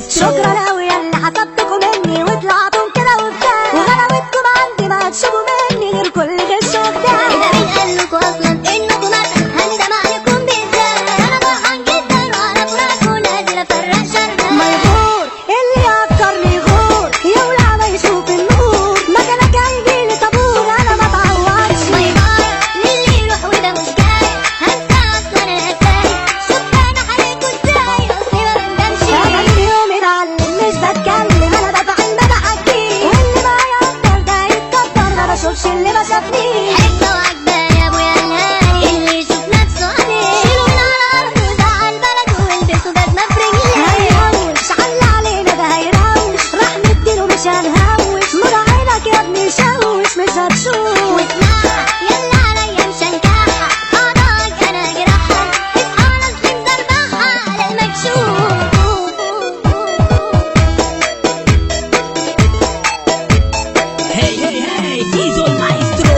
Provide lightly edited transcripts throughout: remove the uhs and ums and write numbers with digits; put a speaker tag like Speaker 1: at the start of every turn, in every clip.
Speaker 1: شكرا اوي ياللي حسبتكم مني وطلعتم كده وبتاع وغلاوتكم عندي ما هتشوفوا مني غير كل غش وبتاع.
Speaker 2: ده مين قالكوا اصلا انكم مثلا هل ده معاكم بالذات؟ انا فرحان جدا وانا فراقكم نازل افرق شرنا.
Speaker 1: ما يغور اللي يفكرني يغور يولع ما يشوف النور مكانك هيجيلي طابور انا ما اتعورش.
Speaker 2: ما يغار للي يروح وده مش جاي هنسى اصلا انا هتاي شوف انا حالكوا ازاي اصلي ما بندمش.
Speaker 1: انا اليوم اتعلم مش بتكلم انا بفعل ما بحكيش واللي ما يقدر ده يتكبر ما بشوفش اللي ما شافنيش.
Speaker 2: حكمة وعجبة يا ابويا الهاني اللي يشوف نفسه عليه شيلوا من على الارض وزعل بلده والبسوا جزمة في رجليه.
Speaker 1: هيهوش على علينا ده هيروش راح نديله مش هنهوش نور عينك يا ابني شوش مش هتشوف.
Speaker 2: واسمعها يلا عليا مش هنكحها اعضائك انا جرحها اصحى نازلين زربحها على المكشوف.
Speaker 3: Hey, Dizo el maestro.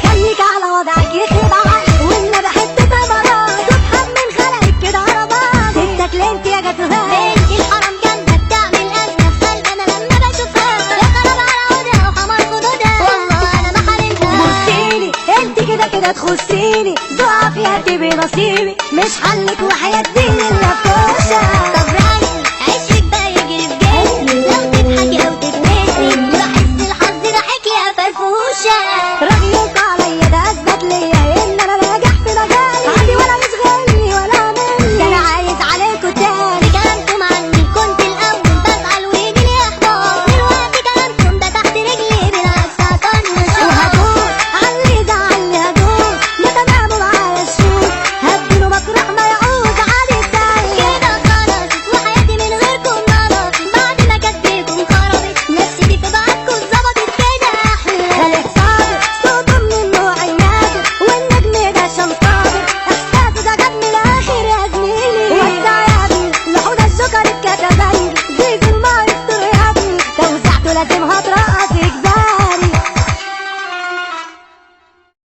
Speaker 1: خليك على وضعك يخرب عقلك والنبي حتة مرات تفهم من خلقك كده على بعض انت كلمت يا جاتوها
Speaker 2: بنت الحرام جنبك تعمل أزمة في قلب أنا لما بشوفها يا خراب على عودها وحمار خدودها والله أنا ما حارمها.
Speaker 1: بصيلي انت كده كده تخصيني ضعف يا تبقي نصيبي مش حلك وحياة دين الا في وشها.
Speaker 2: طب راسي عشرك بقى يجري في جسمي لو تضحكي أو تتنسي بحس الحظ ضحك يا فرفوشة.